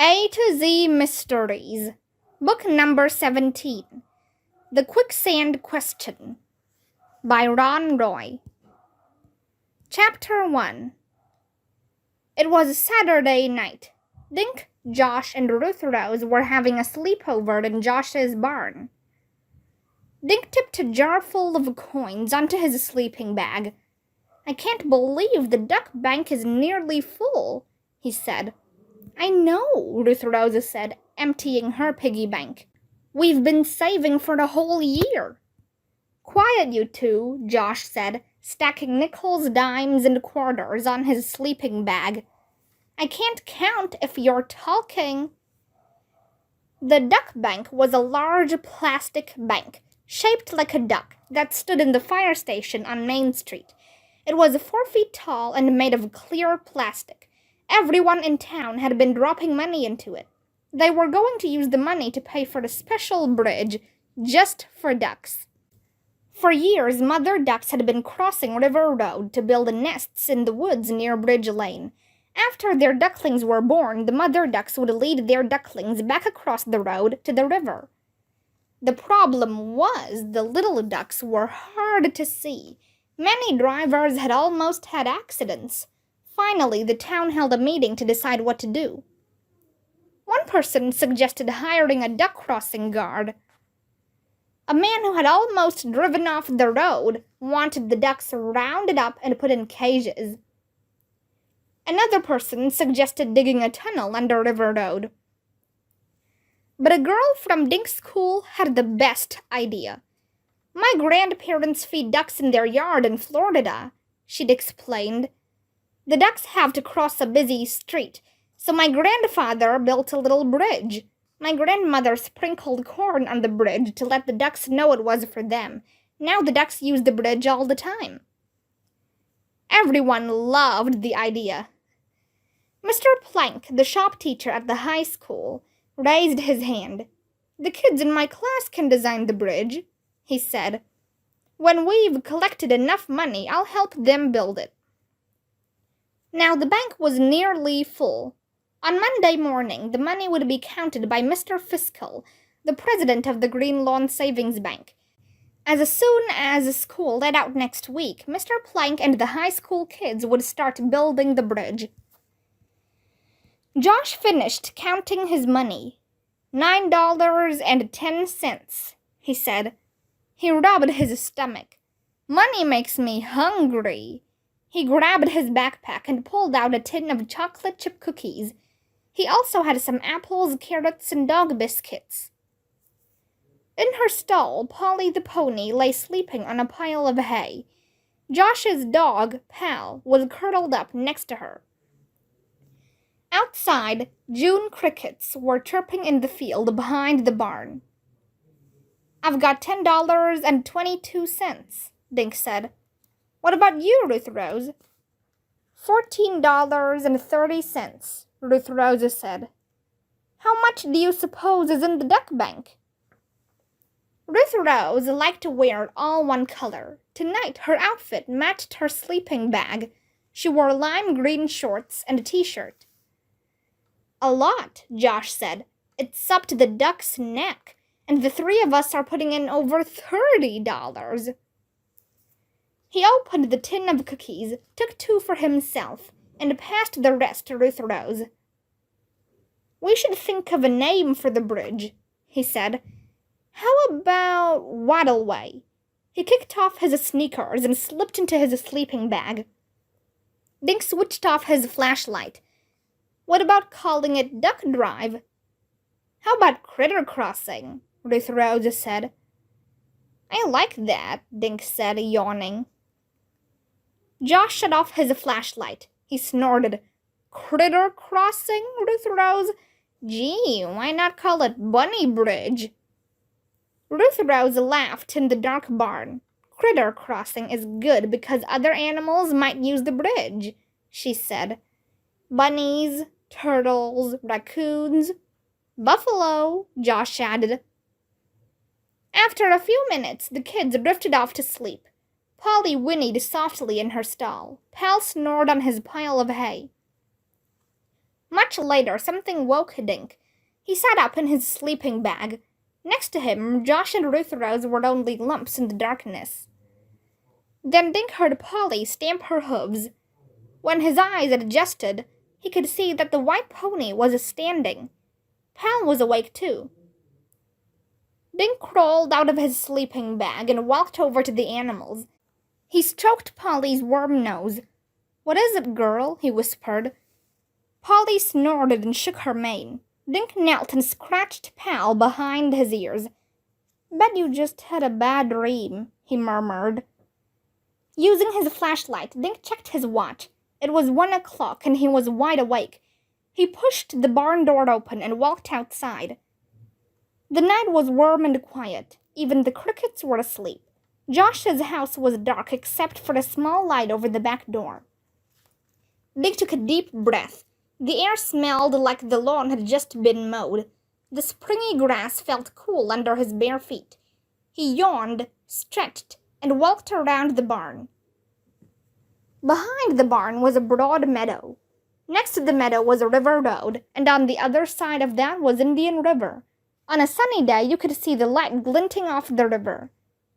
A to Z Mysteries, Book Number 17, The Quicksand Question, by Ron Roy. Chapter 1. It was Saturday night. Dink, Josh, and Ruth Rose were having a sleepover in Josh's barn. Dink tipped a jar full of coins onto his sleeping bag. "I can't believe the duck bank is nearly full," he said. "I know," Ruth Rose said, emptying her piggy bank. "We've been saving for the whole year." "Quiet, you two," Josh said, stacking nickels, dimes, and quarters on his sleeping bag. "I can't count if you're talking." The duck bank was a large plastic bank, shaped like a duck, that stood in the fire station on Main Street. It was 4 feet tall and made of clear plastic. Everyone in town had been dropping money into it. They were going to use the money to pay for the special bridge just for ducks. For years, mother ducks had been crossing River Road to build nests in the woods near Bridge Lane. After their ducklings were born, the mother ducks would lead their ducklings back across the road to the river. The problem was the little ducks were hard to see. Many drivers had almost had accidents. Finally, the town held a meeting to decide what to do. One person suggested hiring a duck crossing guard. A man who had almost driven off the road wanted the ducks rounded up and put in cages. Another person suggested digging a tunnel under River Road. But a girl from Dink's school had the best idea. "My grandparents feed ducks in their yard in Florida," she'd explained. "The ducks have to cross a busy street, so my grandfather built a little bridge. My grandmother sprinkled corn on the bridge to let the ducks know it was for them. Now the ducks use the bridge all the time." Everyone loved the idea. Mr. Plank, the shop teacher at the high school, raised his hand. "The kids in my class can design the bridge," he said. "When we've collected enough money, I'll help them build it." Now the bank was nearly full. On Monday morning, the money would be counted by Mr. Fiscal, the president of the Green Lawn Savings Bank. As soon as school let out next week, Mr. Plank and the high school kids would start building the bridge. Josh finished counting his money. $9.10, he said. He rubbed his stomach. "Money makes me hungry." He grabbed his backpack and pulled out a tin of chocolate chip cookies. He also had some apples, carrots, and dog biscuits. In her stall, Polly the pony lay sleeping on a pile of hay. Josh's dog, Pal, was curled up next to her. Outside, June crickets were chirping in the field behind the barn. "I've got $10.22, Dink said. "What about you, Ruth Rose?" $14.30, Ruth Rose said. "How much do you suppose is in the duck bank?" Ruth Rose liked to wear all one color. Tonight her outfit matched her sleeping bag. She wore lime green shorts and a t-shirt. "A lot," Josh said. "It's up to the duck's neck, and the three of us are putting in over $30. He opened the tin of cookies, took 2 for himself, and passed the rest to Ruth Rose. "We should think of a name for the bridge," he said. "How about Waddleway?" He kicked off his sneakers and slipped into his sleeping bag. Dink switched off his flashlight. "What about calling it Duck Drive?" "How about Critter Crossing?" Ruth Rose said. "I like that," Dink said, yawning. Josh shut off his flashlight. He snorted. "Critter Crossing, Ruth Rose? Gee, why not call it Bunny Bridge?" Ruth Rose laughed in the dark barn. "Critter Crossing is good because other animals might use the bridge," she said. "Bunnies, turtles, raccoons, buffalo," Josh added. After a few minutes, the kids drifted off to sleep. Polly whinnied softly in her stall. Pal snored on his pile of hay. Much later, something woke Dink. He sat up in his sleeping bag. Next to him, Josh and Ruth Rose were only lumps in the darkness. Then Dink heard Polly stamp her hooves. When his eyes adjusted, he could see that the white pony was standing. Pal was awake too. Dink crawled out of his sleeping bag and walked over to the animals. He stroked Polly's warm nose. "What is it, girl?" he whispered. Polly snorted and shook her mane. Dink knelt and scratched Pal behind his ears. "Bet you just had a bad dream," he murmured. Using his flashlight, Dink checked his watch. It was 1 o'clock and he was wide awake. He pushed the barn door open and walked outside. The night was warm and quiet. Even the crickets were asleep. Josh's house was dark except for a small light over the back door. Dink took a deep breath. The air smelled like the lawn had just been mowed. The springy grass felt cool under his bare feet. He yawned, stretched, and walked around the barn. Behind the barn was a broad meadow. Next to the meadow was a river road, and on the other side of that was Indian River. On a sunny day, you could see the light glinting off the river.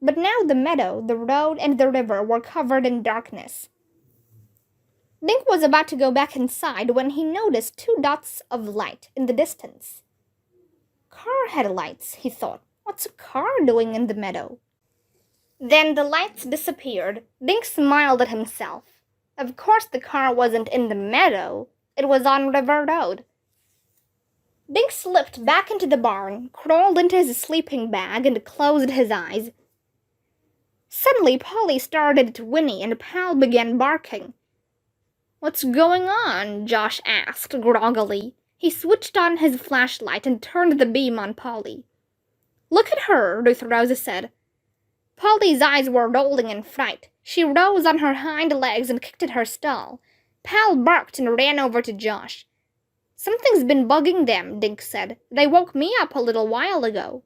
But now the meadow, the road, and the river were covered in darkness. Dink was about to go back inside when he noticed 2 dots of light in the distance. Car headlights, he thought. What's a car doing in the meadow? Then the lights disappeared. Dink smiled at himself. Of course the car wasn't in the meadow. It was on River Road. Dink slipped back into the barn, crawled into his sleeping bag, and closed his eyes. Suddenly Polly started to whinny and Pal began barking. "What's going on?" Josh asked groggily. He switched on his flashlight and turned the beam on Polly. "Look at her," Ruth Rose said. Polly's eyes were rolling in fright. She rose on her hind legs and kicked at her stall. Pal barked and ran over to Josh. "Something's been bugging them," Dink said. "They woke me up a little while ago."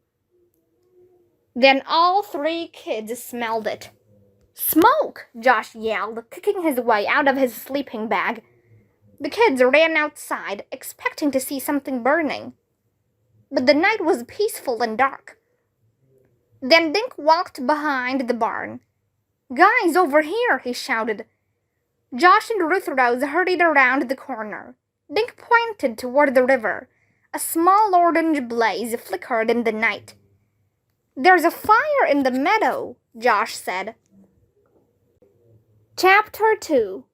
Then all 3 kids smelled it. "Smoke!" Josh yelled, kicking his way out of his sleeping bag. The kids ran outside, expecting to see something burning. But the night was peaceful and dark. Then Dink walked behind the barn. "Guys, over here!" he shouted. Josh and Ruth Rose hurried around the corner. Dink pointed toward the river. A small orange blaze flickered in the night. "There's a fire in the meadow," Josh said. Chapter 2.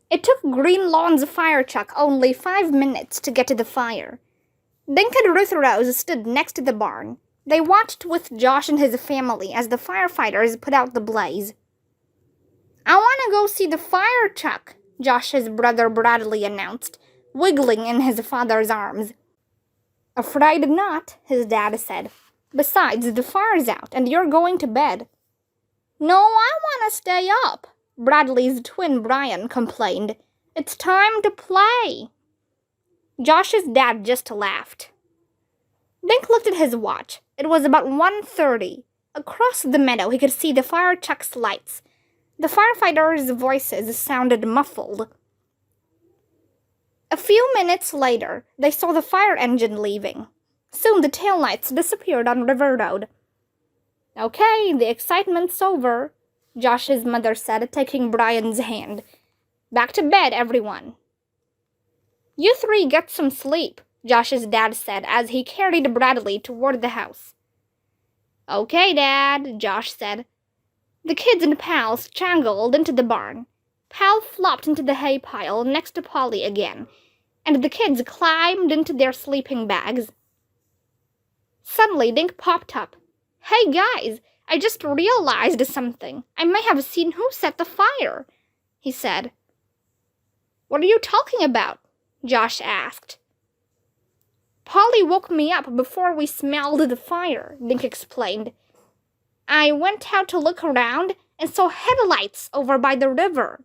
It took Greenlawn's fire truck only 5 minutes to get to the fire. Dink and Ruth Rose stood next to the barn. They watched with Josh and his family as the firefighters put out the blaze. "I want to go see the fire truck," Josh's brother Bradley announced, wiggling in his father's arms. "Afraid not," his dad said. "Besides, the fire's out and you're going to bed." "No, I want to stay up," Bradley's twin Brian complained. "It's time to play." Josh's dad just laughed. Dink looked at his watch. It was about 1:30. Across the meadow, he could see the fire truck's lights. The firefighters' voices sounded muffled. A few minutes later, they saw the fire engine leaving. Soon the taillights disappeared on River Road. "Okay, the excitement's over," Josh's mother said, taking Brian's hand. "Back to bed, everyone." "You 3 get some sleep," Josh's dad said as he carried Bradley toward the house. "Okay, Dad," Josh said. The kids and Pal strangled into the barn. Pal flopped into the hay pile next to Polly again, and the kids climbed into their sleeping bags. Suddenly, Dink popped up. "Hey, guys, I just realized something. I may have seen who set the fire," he said. "What are you talking about?" Josh asked. "Polly woke me up before we smelled the fire," Dink explained. "I went out to look around and saw headlights over by the river."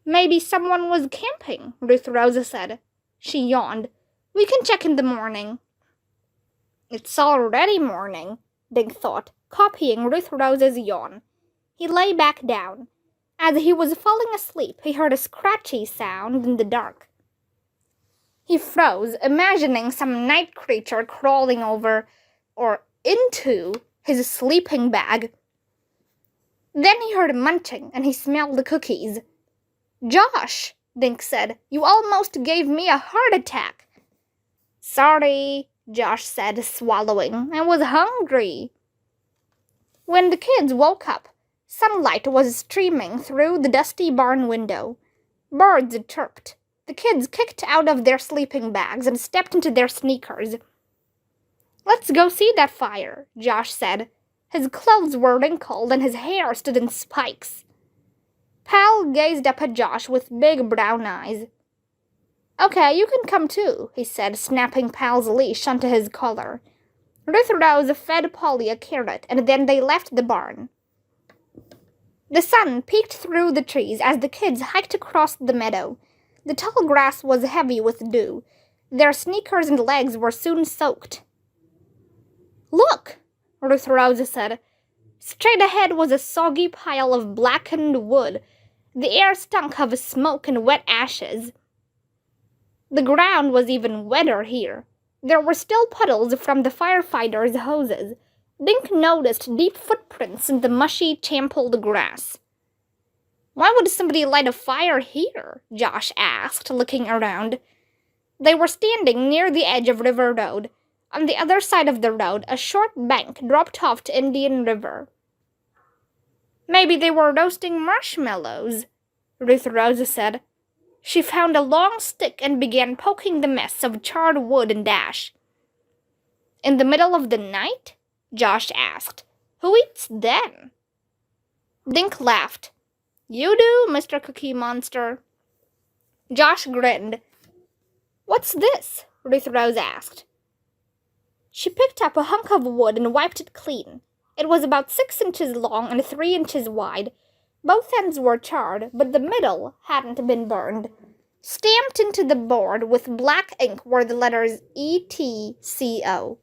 "Maybe someone was camping," Ruth Rose said. She yawned. "We can check in the morning." "It's already morning," Dink thought, copying Ruth Rose's yawn. He lay back down. As he was falling asleep, he heard a scratchy sound in the dark. He froze, imagining some night creature crawling over or into his sleeping bag. Then he heard munching and he smelled the cookies. "Josh," Dink said, "you almost gave me a heart attack." "Sorry," Josh said, swallowing. "I was hungry." When the kids woke up, sunlight was streaming through the dusty barn window. Birds chirped. The kids kicked out of their sleeping bags and stepped into their sneakers. "Let's go see that fire," Josh said. His clothes were wrinkled and his hair stood in spikes. Pal gazed up at Josh with big brown eyes. "Okay, you can come too," he said, snapping Pal's leash onto his collar. Ruth Rose fed Polly a carrot, and then they left the barn. The sun peeked through the trees as the kids hiked across the meadow. The tall grass was heavy with dew. Their sneakers and legs were soon soaked. "Look," Ruth Rose said. Straight ahead was a soggy pile of blackened wood. The air stunk of smoke and wet ashes. The ground was even wetter here. There were still puddles from the firefighters' hoses. Dink noticed deep footprints in the mushy, trampled grass. "Why would somebody light a fire here?" Josh asked, looking around. They were standing near the edge of River Road. On the other side of the road, a short bank dropped off to Indian River. "Maybe they were roasting marshmallows," Ruth Rose said. She found a long stick and began poking the mess of charred wood and ash. "In the middle of the night?" Josh asked. "Who eats then?" Dink laughed. "You do, Mr. Cookie Monster." Josh grinned. "What's this?" Ruth Rose asked. She picked up a hunk of wood and wiped it clean. It was about 6 inches long and 3 inches wide. Both ends were charred, but the middle hadn't been burned. Stamped into the board with black ink were the letters ETCO.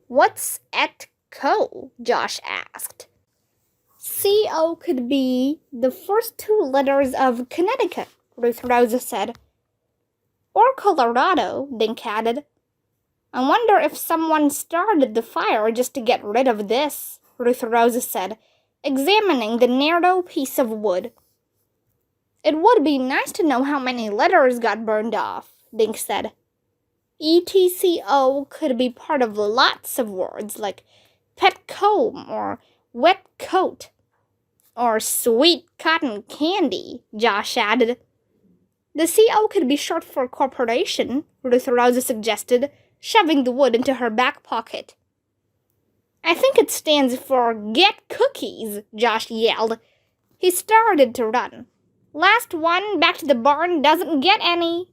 "What's ETCO?" Josh asked. "CO could be the first 2 letters of Connecticut," Ruth Rose said. "Or Colorado," Dink added. "I wonder if someone started the fire just to get rid of this," Ruth Rose said, examining the narrow piece of wood. "It would be nice to know how many letters got burned off," Dink said. ETCO could be part of lots of words, like pet comb or wet coat or sweet cotton candy, Josh added. "The CO could be short for corporation," Ruth Rose suggested, shoving the wood into her back pocket. "I think it stands for Get Cookies," Josh yelled. He started to run. "Last one back to the barn doesn't get any."